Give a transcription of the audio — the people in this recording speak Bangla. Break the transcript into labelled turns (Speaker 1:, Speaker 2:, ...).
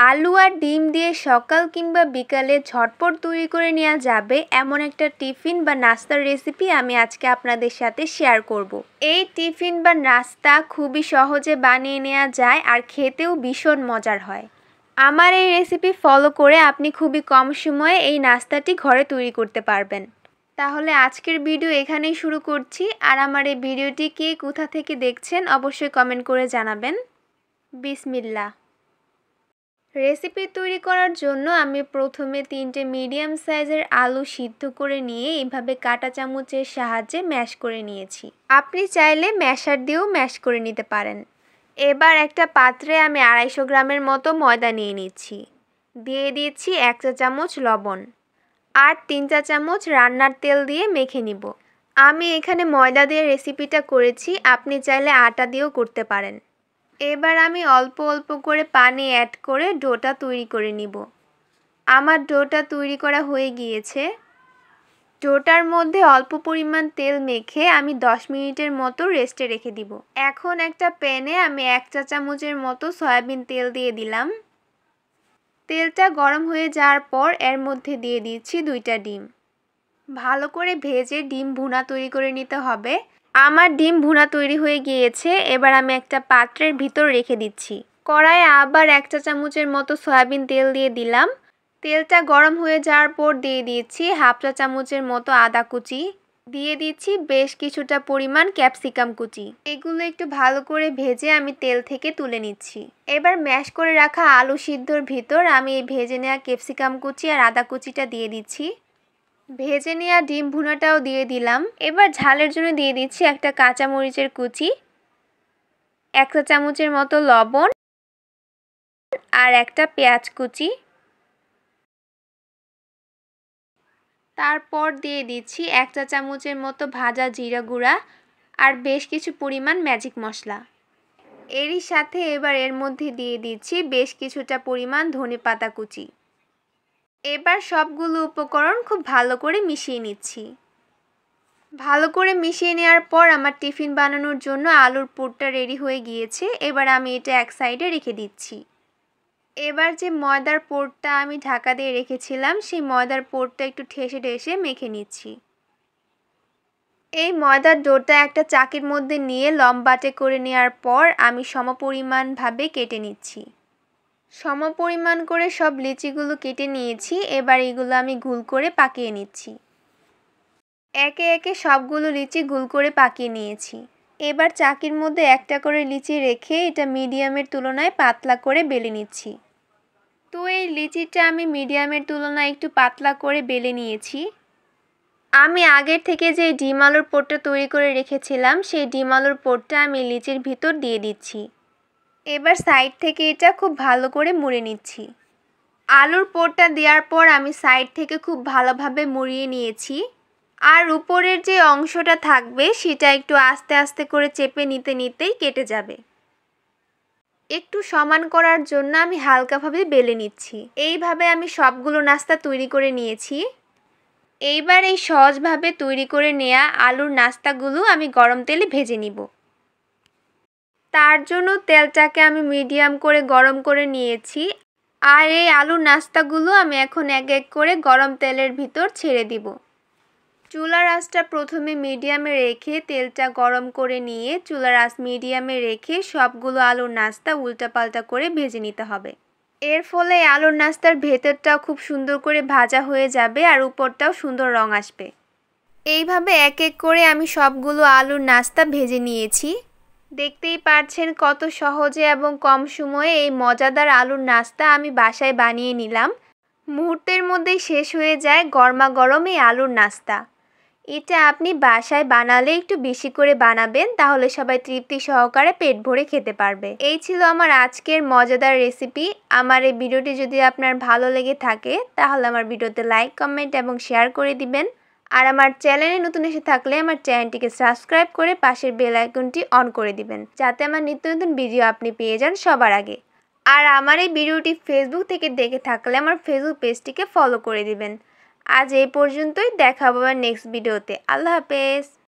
Speaker 1: আলু আর ডিম দিয়ে সকাল কিংবা বিকালে ঝটপট তৈরি করে নেওয়া যাবে এমন একটা টিফিন বা নাস্তার রেসিপি আমি আজকে আপনাদের সাথে শেয়ার করব। এই টিফিন বা নাস্তা খুবই সহজে বানিয়ে নেওয়া যায় আর খেতেও ভীষণ মজার হয়। আমার এই রেসিপি ফলো করে আপনি খুবই কম সময়ে এই নাস্তাটি ঘরে তৈরি করতে পারবেন। তাহলে আজকের ভিডিও এখানেই শুরু করছি। আর আমার এই ভিডিওটি কে কোথা থেকে দেখছেন অবশ্যই কমেন্ট করে জানাবেন। বিসমিল্লাহ। রেসিপি তৈরি করার জন্য আমি প্রথমে 3টে মিডিয়াম সাইজের আলু সিদ্ধ করে নিয়ে এইভাবে কাঁটা চামচের সাহায্যে ম্যাশ করে নিয়েছি। আপনি চাইলে ম্যাশার দিয়েও ম্যাশ করে নিতে পারেন। এবার একটা পাত্রে আমি 250 গ্রামের মতো ময়দা নিয়ে নিচ্ছি। দিয়ে দিচ্ছি 1 চা চামচ লবণ আর 3 চা চামচ রান্নার তেল দিয়ে মেখে নিব। আমি এখানে ময়দা দিয়ে রেসিপিটা করেছি, আপনি চাইলে আটা দিয়েও করতে পারেন। এবার আমি অল্প অল্প করে পানি অ্যাড করে ডোটা তৈরি করে নিব। আমার ডোটা তৈরি করা হয়ে গিয়েছে। ডোটার মধ্যে অল্প পরিমাণ তেল মেখে আমি 10 মিনিটের মতো রেস্টে রেখে দিব। এখন একটা প্যানে আমি 1 চা চামচের মতো সয়াবিন তেল দিয়ে দিলাম। তেলটা গরম হয়ে যাওয়ার পর এর মধ্যে দিয়ে দিচ্ছি 2টা ডিম। ভালো করে ভেজে ডিম ভুনা তৈরি করে নিতে হবে। আমার ডিম ভুনা তৈরি হয়ে গিয়েছে। এবার আমি একটা পাত্রের ভিতর রেখে দিচ্ছি। কড়াইয়ে আবার 1 চা চামচের মতো সয়াবিন তেল দিয়ে দিলাম। তেলটা গরম হয়ে যাওয়ার পর দিয়ে দিচ্ছি 1/2 চা চামচের মতো আদা কুচি। দিয়ে দিচ্ছি বেশ কিছুটা পরিমাণ ক্যাপসিকাম কুচি। এগুলো একটু ভালো করে ভেজে আমি তেল থেকে তুলে নিচ্ছি। এবার ম্যাশ করে রাখা আলু সিদ্ধর ভিতর আমি এই ভেজে নেওয়া ক্যাপসিকাম কুচি আর আদা কুচিটা দিয়ে দিচ্ছি। ভেজে নেওয়া ডিম ভুনাটাও দিয়ে দিলাম। এবার ঝালের জন্য দিয়ে দিচ্ছি একটা কাঁচা মরিচের কুচি, 1 চা চামচের মতো লবণ আর একটা পেঁয়াজ কুচি। তারপর দিয়ে দিচ্ছি 1 চা চামচের মতো ভাজা জিরা গুঁড়া আর বেশ কিছু পরিমাণ ম্যাজিক মশলা। এরই সাথে এবার এর মধ্যে দিয়ে দিচ্ছি বেশ কিছুটা পরিমাণ ধনেপাতা কুচি। এবার সবগুলো উপকরণ খুব ভালো করে মিশিয়ে নিচ্ছি। ভালো করে মিশিয়ে নেওয়ার পর আমার টিফিন বানানোর জন্য আলুর পুরটা রেডি হয়ে গিয়েছে। এবার আমি এটা এক সাইডে রেখে দিচ্ছি। এবার যে ময়দার পুরটা আমি ঢাকা দিয়ে রেখেছিলাম সেই ময়দার পুরটা একটু ঠেসে ঠেসে মেখে নিচ্ছি। এই ময়দার ডোটা একটা চাকির মধ্যে নিয়ে লম্বাটে করে নেওয়ার পর আমি সমপরিমাণভাবে কেটে নিচ্ছি। সমপরিমাণ করে সব লিচিগুলো কেটে নিয়েছি। এবার এগুলো আমি গোল করে পাকিয়ে নিচ্ছি। একে একে সবগুলো লিচি গোল করে পাকিয়ে নিয়েছি। এবার চাকির মধ্যে একটা করে লিচি রেখে এটা মিডিয়ামের তুলনায় পাতলা করে বেলে নিচ্ছি। তো এই লিচিটা আমি মিডিয়ামের তুলনায় একটু পাতলা করে বেলে নিয়েছি। আমি আগের থেকে যে ডিম আলুর পুরটা তৈরি করে রেখেছিলাম সেই ডিম আলুর পুরটা আমি লিচির ভিতর দিয়ে দিচ্ছি। এবার সাইড থেকে এটা খুব ভালো করে মুড়ে নিচ্ছি। আলুর পুরটা দেওয়ার পর আমি সাইড থেকে খুব ভালোভাবে মুড়িয়ে নিয়েছি। আর উপরের যে অংশটা থাকবে সেটা একটু আস্তে আস্তে করে চেপে নিতে নিতেই কেটে যাবে। একটু সমান করার জন্য আমি হালকাভাবে বেলে নিচ্ছি। এইভাবে আমি সবগুলো নাস্তা তৈরি করে নিয়েছি। এইবার এই সহজভাবে তৈরি করে নেওয়া আলুর নাস্তাগুলো আমি গরম তেলে ভেজে নিব। তার জন্য তেলটাকে আমি মিডিয়াম করে গরম করে নিয়েছি। আর এই আলুর নাস্তাগুলো আমি এখন এক এক করে গরম তেলের ভিতর ছেড়ে দিব। চুলার আঁচটা প্রথমে মিডিয়ামে রেখে তেলটা গরম করে নিয়ে চুলার আঁচ মিডিয়ামে রেখে সবগুলো আলুর নাস্তা উল্টাপাল্টা করে ভেজে নিতে হবে। এর ফলে আলুর নাস্তার ভেতরটাও খুব সুন্দর করে ভাজা হয়ে যাবে আর উপরটাও সুন্দর রং আসবে। এইভাবে এক এক করে আমি সবগুলো আলুর নাস্তা ভেজে নিয়েছি। দেখতেই পাচ্ছেন কত সহজে এবং কম সময়ে এই মজাদার আলুর নাস্তা আমি বাসায় বানিয়ে নিলাম। মুহূর্তের মধ্যেই শেষ হয়ে যায় গরমা গরম এই আলুর নাস্তা। এটা আপনি বাসায় বানালে একটু বেশি করে বানাবেন, তাহলে সবাই তৃপ্তি সহকারে পেট ভরে খেতে পারবে। এই ছিল আমার আজকের মজাদার রেসিপি। আমার এই ভিডিওটি যদি আপনার ভালো লেগে থাকে তাহলে আমার ভিডিওতে লাইক, কমেন্ট এবং শেয়ার করে দিবেন। আর আমার চ্যানেলে নতুন এসে থাকলে আমার চ্যানেলটিকে সাবস্ক্রাইব করে পাশের বেল আইকনটি অন করে দিবেন, যাতে আমার নিত্য নতুন ভিডিও আপনি পেয়ে যান সবার আগে। আর আমার এই ভিডিওটি ফেসবুক থেকে দেখে থাকলে আমার ফেসবুক পেজটিকে ফলো করে দিবেন। আজ এই পর্যন্তই, দেখা হবে নেক্সট ভিডিওতে। আল্লাহ হাফেজ।